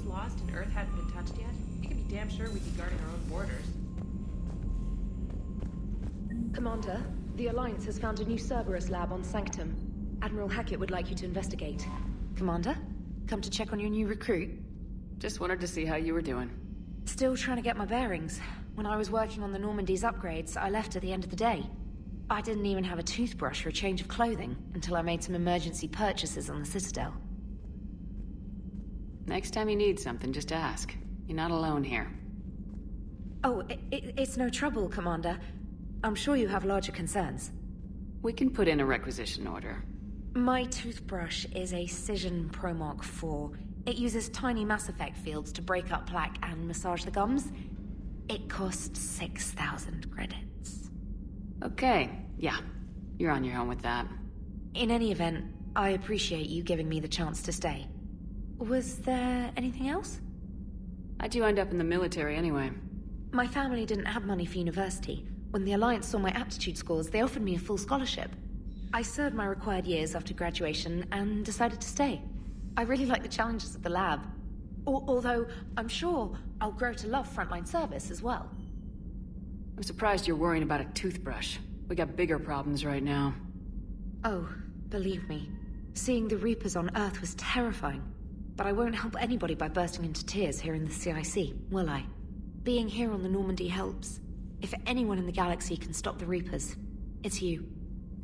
lost and Earth hadn't been touched yet, you can be damn sure we'd be guarding our own borders. Commander, the Alliance has found a new Cerberus lab on Sanctum. Admiral Hackett would like you to investigate. Commander? Come to check on your new recruit? Just wanted to see how you were doing. Still trying to get my bearings. When I was working on the Normandy's upgrades, I left at the end of the day. I didn't even have a toothbrush or a change of clothing until I made some emergency purchases on the Citadel. Next time you need something, just ask. You're not alone here. Oh, it's no trouble, Commander. I'm sure you have larger concerns. We can put in a requisition order. My toothbrush is a Cision Pro Mark IV. It uses tiny Mass Effect fields to break up plaque and massage the gums. It costs 6,000 credits. Okay, yeah. You're on your own with that. In any event, I appreciate you giving me the chance to stay. Was there anything else? How'd you end up in the military anyway? My family didn't have money for university. When the Alliance saw my aptitude scores, they offered me a full scholarship. I served my required years after graduation and decided to stay. I really like the challenges of the lab. Although, I'm sure I'll grow to love frontline service as well. I'm surprised you're worrying about a toothbrush. We got bigger problems right now. Oh, believe me. Seeing the Reapers on Earth was terrifying. But I won't help anybody by bursting into tears here in the CIC, will I? Being here on the Normandy helps. If anyone in the galaxy can stop the Reapers, it's you.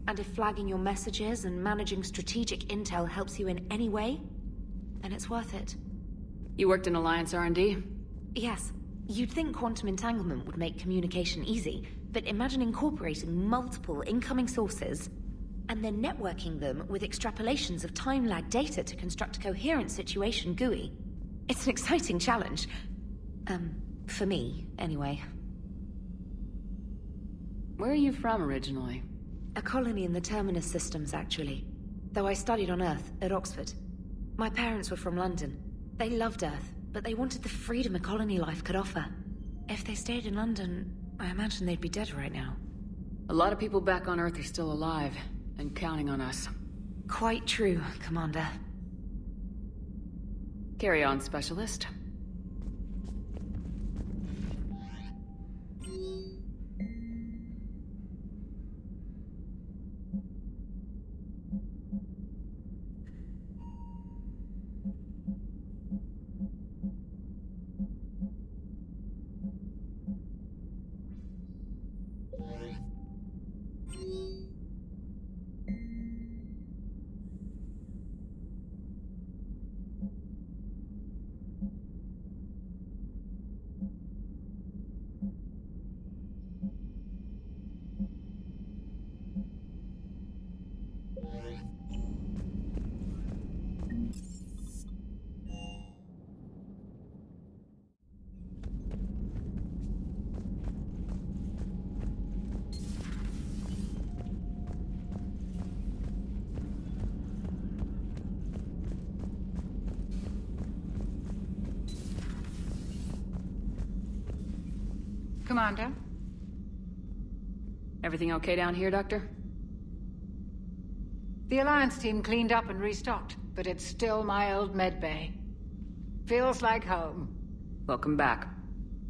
And if flagging your messages and managing strategic intel helps you in any way, then it's worth it. You worked in Alliance R&D? Yes. You'd think quantum entanglement would make communication easy, but imagine incorporating multiple incoming sources and then networking them with extrapolations of time-lag data to construct a coherent situation GUI. It's an exciting challenge. For me, anyway. Where are you from originally? A colony in the Terminus systems, actually. Though I studied on Earth, at Oxford. My parents were from London. They loved Earth, but they wanted the freedom a colony life could offer. If they stayed in London, I imagine they'd be dead right now. A lot of people back on Earth are still alive, and counting on us. Quite true, Commander. Carry on, Specialist. Commander? Everything okay down here, Doctor? The Alliance team cleaned up and restocked, but it's still my old medbay. Feels like home. Welcome back.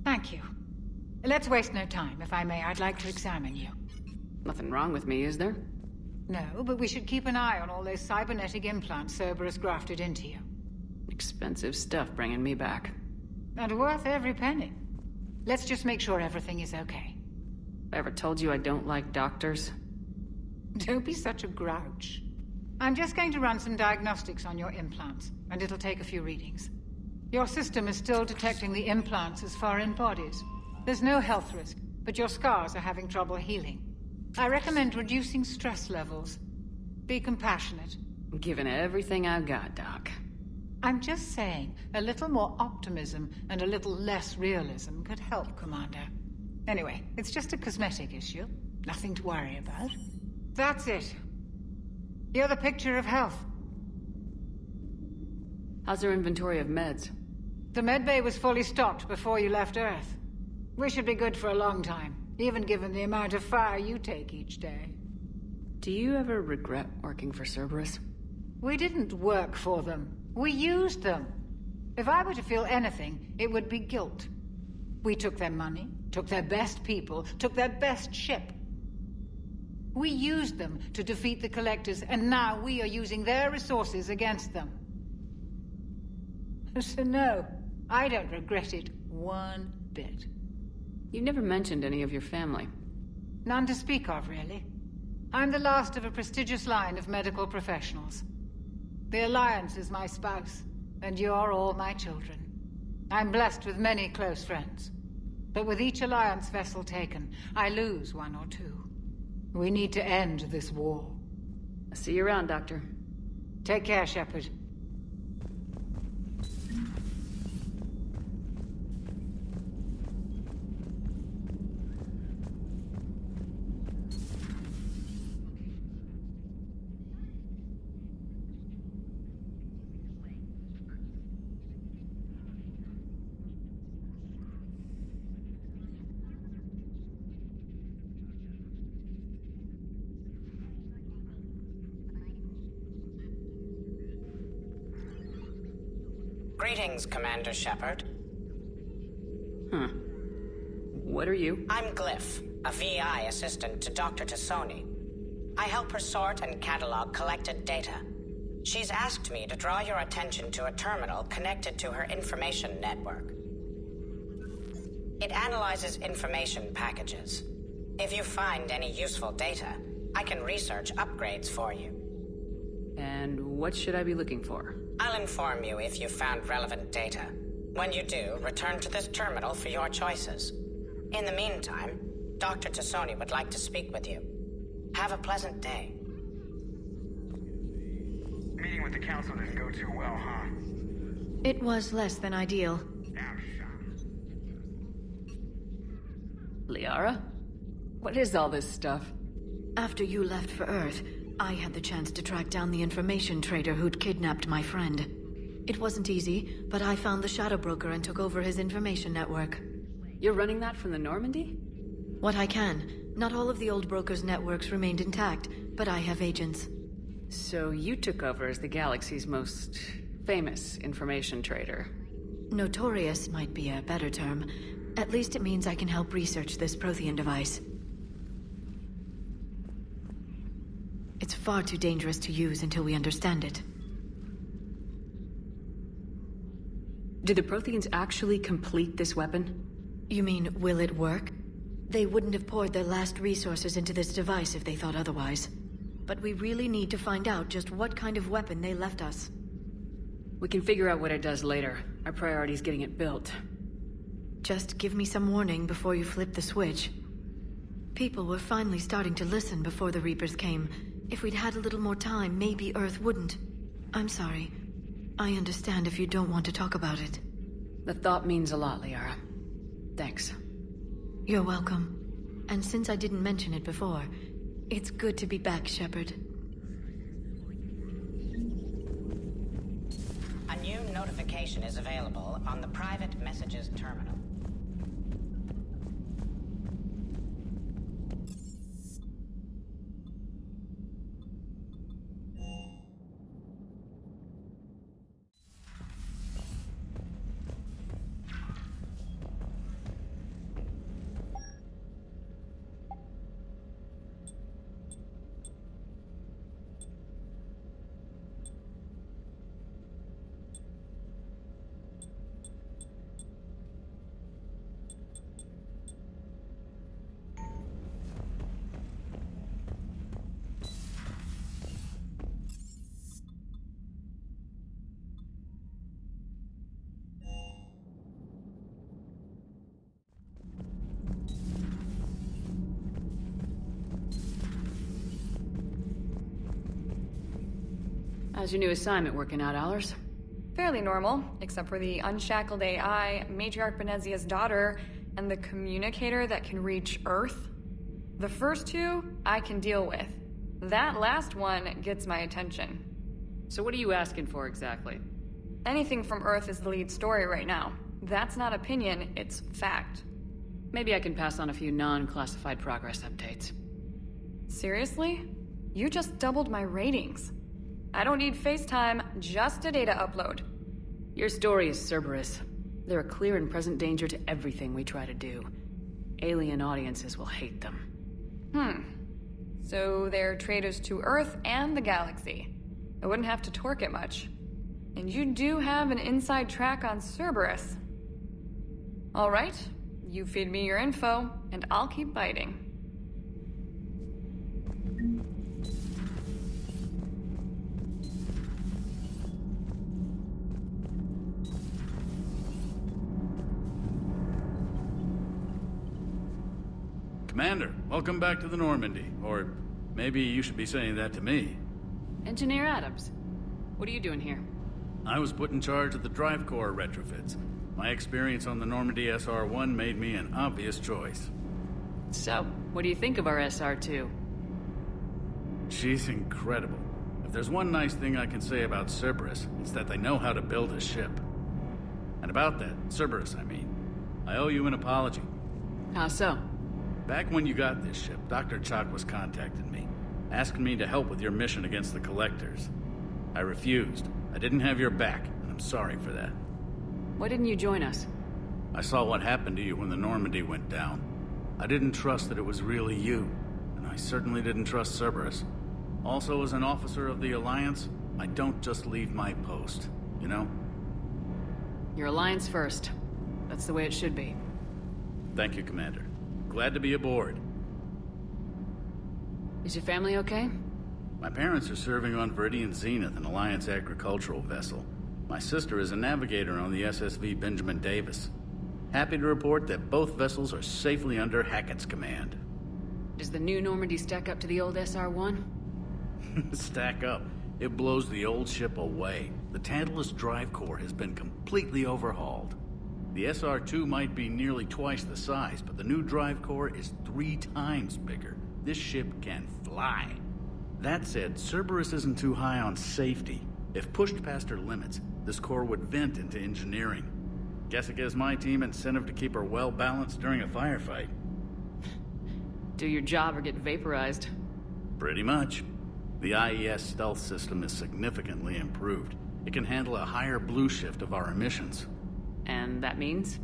Thank you. Let's waste no time. If I may, I'd like to examine you. Nothing wrong with me, is there? No, but we should keep an eye on all those cybernetic implants Cerberus grafted into you. Expensive stuff bringing me back. And worth every penny. Let's just make sure everything is okay. I ever told you I don't like doctors? Don't be such a grouch. I'm just going to run some diagnostics on your implants, and it'll take a few readings. Your system is still detecting the implants as foreign bodies. There's no health risk, but your scars are having trouble healing. I recommend reducing stress levels. Be compassionate. I'm giving everything I've got, Doc. I'm just saying, a little more optimism and a little less realism could help, Commander. Anyway, it's just a cosmetic issue. Nothing to worry about. That's it. You're the picture of health. How's their inventory of meds? The medbay was fully stocked before you left Earth. We should be good for a long time, even given the amount of fire you take each day. Do you ever regret working for Cerberus? We didn't work for them. We used them. If I were to feel anything, it would be guilt. We took their money, took their best people, took their best ship. We used them to defeat the Collectors, and now we are using their resources against them. So no, I don't regret it one bit. You never mentioned any of your family. None to speak of, really. I'm the last of a prestigious line of medical professionals. The Alliance is my spouse, and you're all my children. I'm blessed with many close friends. But with each Alliance vessel taken, I lose one or two. We need to end this war. I'll see you around, Doctor. Take care, Shepard. Greetings, Commander Shepard. What are you? I'm Glyph, a VI assistant to Dr. T'Soni. I help her sort and catalog collected data. She's asked me to draw your attention to a terminal connected to her information network. It analyzes information packages. If you find any useful data, I can research upgrades for you. And what should I be looking for? I'll inform you if you've found relevant data. When you do, return to this terminal for your choices. In the meantime, Dr. T'Soni would like to speak with you. Have a pleasant day. Meeting with the council didn't go too well, huh? It was less than ideal. Liara? What is all this stuff? After you left for Earth, I had the chance to track down the information trader who'd kidnapped my friend. It wasn't easy, but I found the Shadow Broker and took over his information network. You're running that from the Normandy? What I can. Not all of the old broker's networks remained intact, but I have agents. So you took over as the galaxy's most famous information trader. Notorious might be a better term. At least it means I can help research this Prothean device. It's far too dangerous to use until we understand it. Do the Protheans actually complete this weapon? You mean, will it work? They wouldn't have poured their last resources into this device if they thought otherwise. But we really need to find out just what kind of weapon they left us. We can figure out what it does later. Our priority is getting it built. Just give me some warning before you flip the switch. People were finally starting to listen before the Reapers came. If we'd had a little more time, maybe Earth wouldn't. I'm sorry. I understand if you don't want to talk about it. The thought means a lot, Liara. Thanks. You're welcome. And since I didn't mention it before, it's good to be back, Shepard. A new notification is available on the private messages terminal. How's your new assignment working out, Allers? Fairly normal, except for the unshackled AI, Matriarch Benezia's daughter, and the communicator that can reach Earth. The first two, I can deal with. That last one gets my attention. So what are you asking for exactly? Anything from Earth is the lead story right now. That's not opinion, it's fact. Maybe I can pass on a few non-classified progress updates. Seriously? You just doubled my ratings. I don't need FaceTime, just a data upload. Your story is Cerberus. They're a clear and present danger to everything we try to do. Alien audiences will hate them. So they're traitors to Earth and the galaxy. I wouldn't have to torque it much. And you do have an inside track on Cerberus. Alright, you feed me your info, and I'll keep biting. Commander, welcome back to the Normandy. Or maybe you should be saying that to me. Engineer Adams, what are you doing here? I was put in charge of the drive core retrofits. My experience on the Normandy SR-1 made me an obvious choice. So, what do you think of our SR-2? She's incredible. If there's one nice thing I can say about Cerberus, it's that they know how to build a ship. And about that, Cerberus, I mean, I owe you an apology. How so? Back when you got this ship, Dr. Chalk was contacting me, asking me to help with your mission against the Collectors. I refused. I didn't have your back, and I'm sorry for that. Why didn't you join us? I saw what happened to you when the Normandy went down. I didn't trust that it was really you, and I certainly didn't trust Cerberus. Also, as an officer of the Alliance, I don't just leave my post, you know? Your Alliance first. That's the way it should be. Thank you, Commander. Glad to be aboard. Is your family okay? My parents are serving on Viridian Zenith, an Alliance agricultural vessel. My sister is a navigator on the SSV Benjamin Davis. Happy to report that both vessels are safely under Hackett's command. Does the new Normandy stack up to the old SR-1? Stack up. It blows the old ship away. The Tantalus drive core has been completely overhauled. The SR-2 might be nearly twice the size, but the new drive core is 3 times bigger. This ship can fly. That said, Cerberus isn't too high on safety. If pushed past her limits, this core would vent into engineering. Guess it gives my team incentive to keep her well balanced during a firefight. Do your job or get vaporized. Pretty much. The IES stealth system is significantly improved. It can handle a higher blue shift of our emissions. And that means?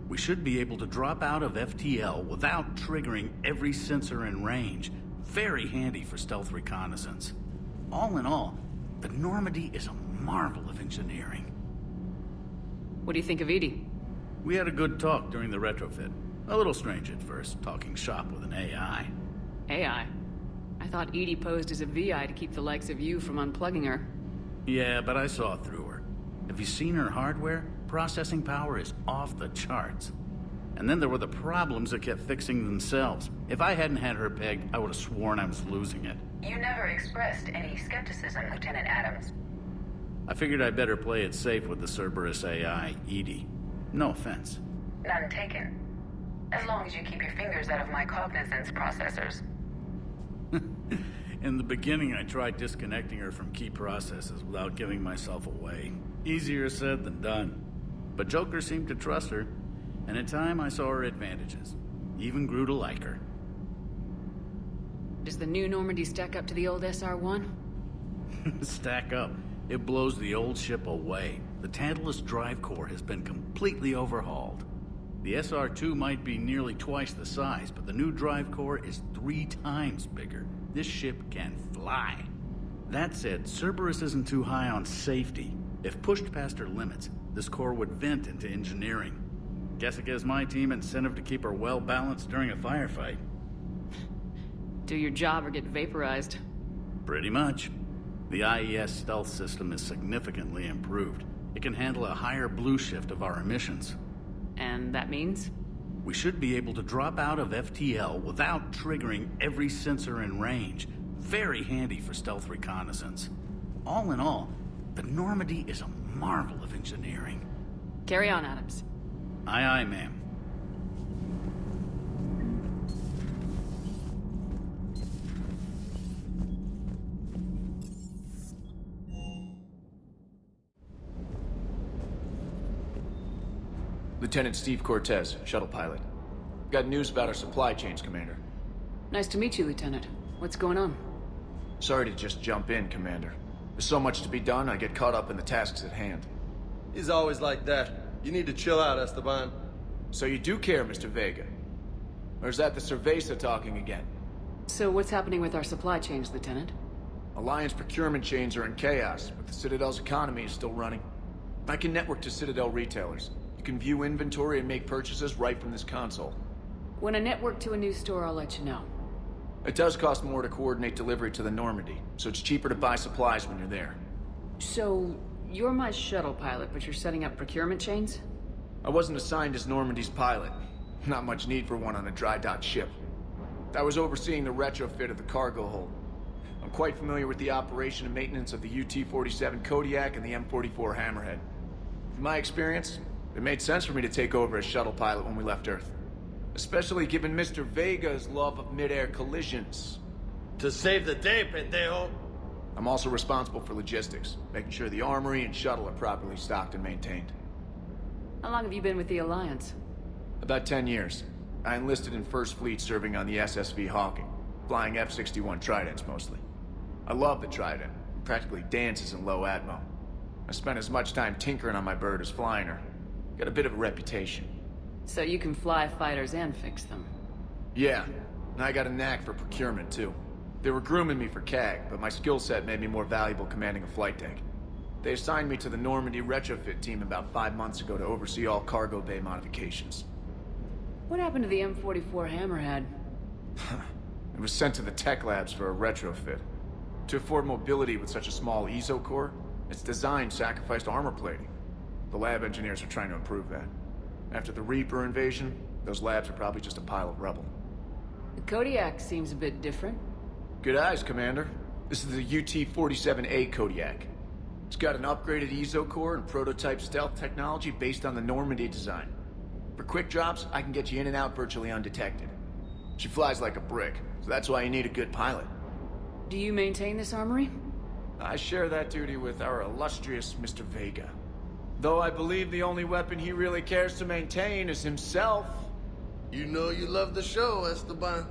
We should be able to drop out of FTL without triggering every sensor in range. Very handy for stealth reconnaissance. All in all, the Normandy is a marvel of engineering. What do you think of Edie? We had a good talk during the retrofit. A little strange at first, talking shop with an AI. AI? I thought Edie posed as a VI to keep the likes of you from unplugging her. Yeah, but I saw through her. Have you seen her hardware? Processing power is off the charts. And then there were the problems that kept fixing themselves. If I hadn't had her pegged, I would have sworn I was losing it. You never expressed any skepticism, Lieutenant Adams. I figured I'd better play it safe with the Cerberus AI, Edie. No offense. None taken. As long as you keep your fingers out of my cognizance processors. In the beginning, I tried disconnecting her from key processes without giving myself away. Easier said than done. But Joker seemed to trust her, and in time I saw her advantages. Even grew to like her. Does the new Normandy stack up to the old SR-1? Stack up. It blows the old ship away. The Tantalus drive core has been completely overhauled. The SR-2 might be nearly twice the size, but the new drive core is 3 times bigger. This ship can fly. That said, Cerberus isn't too high on safety. If pushed past her limits, this core would vent into engineering. Guess it gives my team incentive to keep her well balanced during a firefight. Do your job or get vaporized. Pretty much. The IES stealth system is significantly improved. It can handle a higher blue shift of our emissions. And that means? We should be able to drop out of FTL without triggering every sensor in range. Very handy for stealth reconnaissance. All in all, the Normandy is a marvel of engineering. Carry on, Adams. Aye, aye, ma'am. Lieutenant Steve Cortez, shuttle pilot. Got news about our supply chains, Commander. Nice to meet you, Lieutenant. What's going on? Sorry to just jump in, Commander. There's so much to be done, I get caught up in the tasks at hand. He's always like that. You need to chill out, Esteban. So you do care, Mr. Vega? Or is that the Cerveza talking again? So what's happening with our supply chains, Lieutenant? Alliance procurement chains are in chaos, but the Citadel's economy is still running. I can network to Citadel retailers. You can view inventory and make purchases right from this console. When I network to a new store, I'll let you know. It does cost more to coordinate delivery to the Normandy, so it's cheaper to buy supplies when you're there. So, you're my shuttle pilot, but you're setting up procurement chains? I wasn't assigned as Normandy's pilot. Not much need for one on a dry dock ship. I was overseeing the retrofit of the cargo hold. I'm quite familiar with the operation and maintenance of the UT-47 Kodiak and the M44 Hammerhead. From my experience, it made sense for me to take over as shuttle pilot when we left Earth. Especially given Mr. Vega's love of mid-air collisions. To save the day, pendejo. I'm also responsible for logistics, making sure the armory and shuttle are properly stocked and maintained. How long have you been with the Alliance? About 10 years. I enlisted in First Fleet serving on the SSV Hawking, flying F-61 Tridents mostly. I love the Trident, and practically dances in low atmo. I spent as much time tinkering on my bird as flying her. Got a bit of a reputation. So you can fly fighters and fix them? Yeah, and I got a knack for procurement too. They were grooming me for CAG, but my skill set made me more valuable commanding a flight deck. They assigned me to the Normandy retrofit team about 5 months ago to oversee all cargo bay modifications. What happened to the M44 Hammerhead? It was sent to the tech labs for a retrofit. To afford mobility with such a small ESO core, its design sacrificed armor plating. The lab engineers are trying to improve that. After the Reaper invasion, those labs are probably just a pile of rubble. The Kodiak seems a bit different. Good eyes, Commander. This is the UT-47A Kodiak. It's got an upgraded ESO core and prototype stealth technology based on the Normandy design. For quick drops, I can get you in and out virtually undetected. She flies like a brick, so that's why you need a good pilot. Do you maintain this armory? I share that duty with our illustrious Mr. Vega. Though I believe the only weapon he really cares to maintain is himself. You know you love the show, Esteban.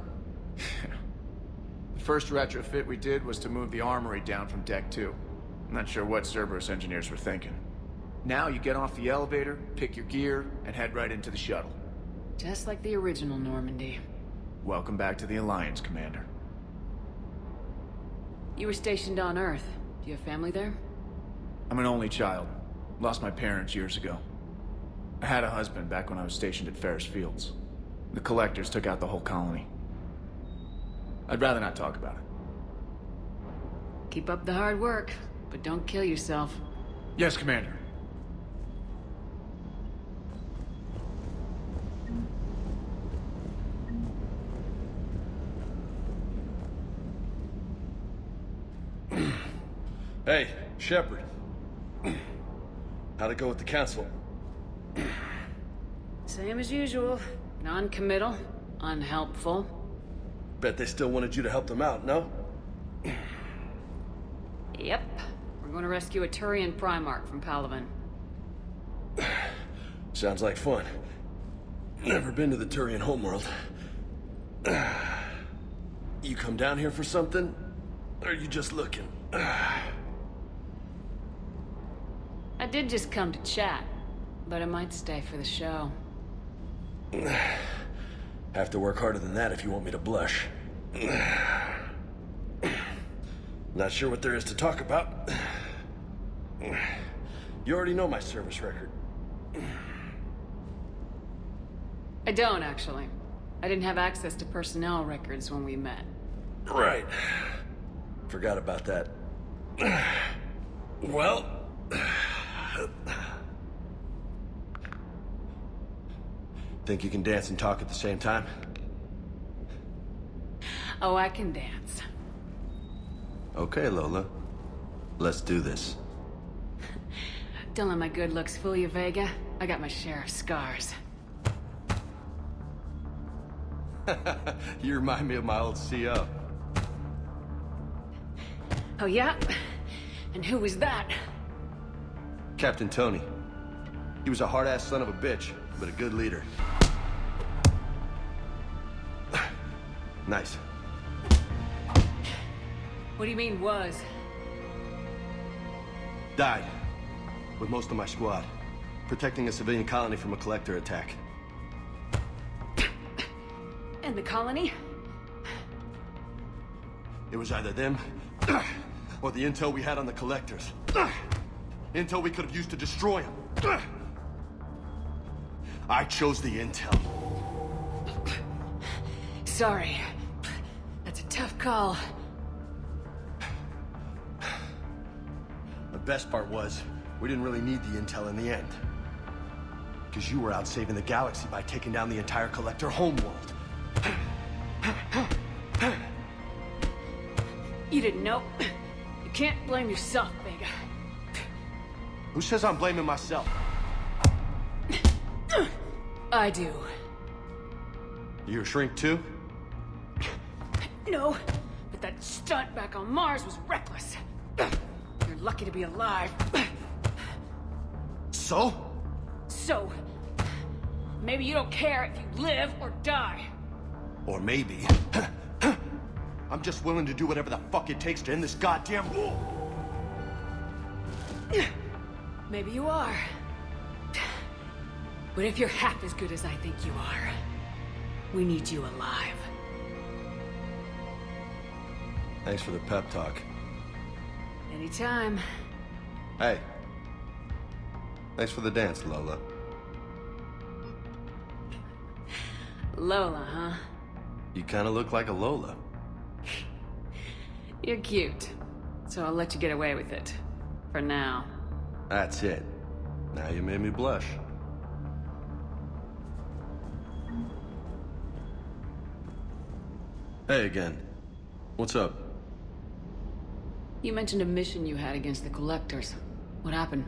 The first retrofit we did was to move the armory down from Deck 2. I'm not sure what Cerberus engineers were thinking. Now you get off the elevator, pick your gear, and head right into the shuttle. Just like the original Normandy. Welcome back to the Alliance, Commander. You were stationed on Earth. Do you have family there? I'm an only child. Lost my parents years ago. I had a husband back when I was stationed at Ferris Fields. The Collectors took out the whole colony. I'd rather not talk about it. Keep up the hard work, but don't kill yourself. Yes, Commander. Hey, Shepard. How'd it go with the council? Same as usual. Non-committal, unhelpful. Bet they still wanted you to help them out, no? Yep. We're going to rescue a Turian Primarch from Palaven. Sounds like fun. Never been to the Turian homeworld. You come down here for something? Or are you just looking? I did just come to chat, but I might stay for the show. Have to work harder than that if you want me to blush. Not sure what there is to talk about. You already know my service record. I don't, actually. I didn't have access to personnel records when we met. Right. Forgot about that. Well... Think you can dance and talk at the same time? Oh, I can dance. Okay, Lola. Let's do this. Don't let my good looks fool you, Vega. I got my share of scars. You remind me of my old CO. Oh, yeah? And who was that? Captain Tony. He was a hard-ass son of a bitch, but a good leader. Nice. What do you mean, was? Died. With most of my squad. protecting a civilian colony from a collector attack. And the colony? It was either them, or the intel we had on the collectors. Intel we could have used to destroy them. I chose the intel. Sorry. That's a tough call. The best part was, we didn't really need the intel in the end. Because you were out saving the galaxy by taking down the entire collector homeworld. You didn't know. You can't blame yourself, Vega. Who says I'm blaming myself? I do. You a shrink too? No, but that stunt back on Mars was reckless. You're lucky to be alive. So? So, maybe you don't care if you live or die. Or maybe... I'm just willing to do whatever the fuck it takes to end this goddamn war. Maybe you are. But if you're half as good as I think you are, we need you alive. Thanks for the pep talk. Anytime. Hey. Thanks for the dance, Lola. Lola, huh? You kinda look like a Lola. You're cute. So I'll let you get away with it. For now. That's it. Now you made me blush. Hey again. What's up? You mentioned a mission you had against the Collectors. What happened?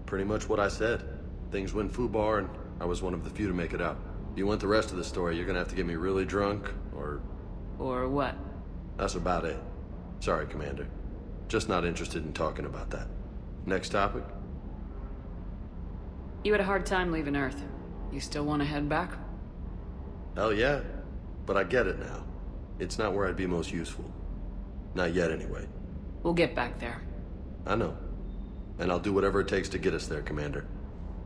Pretty much what I said. Things went foobar, and I was one of the few to make it out. If you want the rest of the story, you're gonna have to get me really drunk, or... Or what? That's about it. Sorry, Commander. Just not interested in talking about that. Next topic? You had a hard time leaving Earth. You still want to head back? Hell yeah. But I get it now. It's not where I'd be most useful. Not yet, anyway. We'll get back there. I know. And I'll do whatever it takes to get us there, Commander.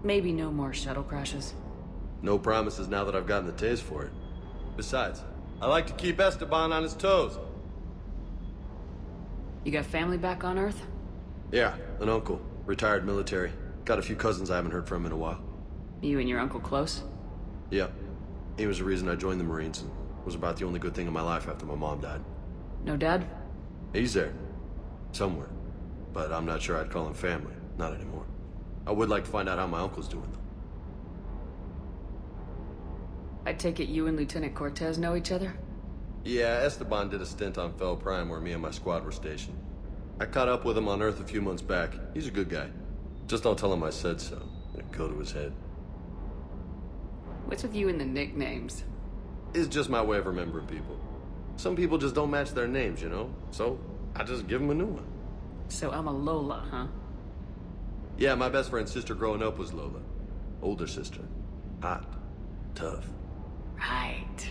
Maybe no more shuttle crashes. No promises now that I've gotten the taste for it. Besides, I like to keep Esteban on his toes. You got family back on Earth? Yeah, an uncle. Retired military. Got a few cousins I haven't heard from in a while. You and your uncle close? Yeah. He was the reason I joined the Marines, and was about the only good thing in my life after my mom died. No dad? He's there. Somewhere. But I'm not sure I'd call him family. Not anymore. I would like to find out how my uncle's doing, though. I take it you and Lieutenant Cortez know each other? Yeah, Esteban did a stint on Fel Prime where me and my squad were stationed. I caught up with him on Earth a few months back. He's a good guy. Just don't tell him I said so. It'd go to his head. What's with you and the nicknames? It's just my way of remembering people. Some people just don't match their names, you know? So, I just give them a new one. So I'm a Lola, huh? Yeah, my best friend's sister growing up was Lola. Older sister. Hot. Tough. Right.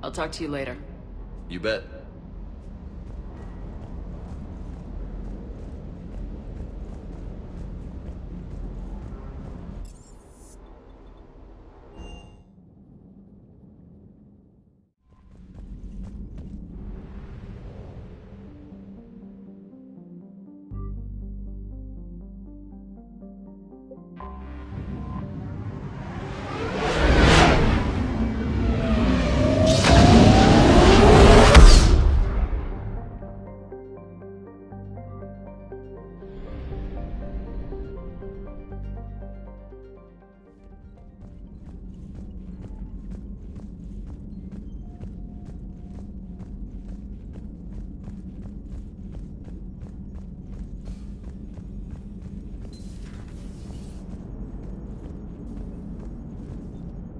I'll talk to you later. You bet.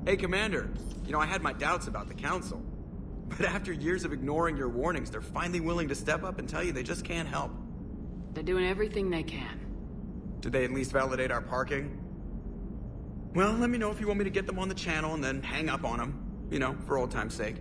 Hey, Commander. You know, I had my doubts about the Council. But after years of ignoring your warnings, they're finally willing to step up and tell you they just can't help. They're doing everything they can. Did they at least validate our parking? Well, let me know if you want me to get them on the channel and then hang up on them. You know, for old time's sake.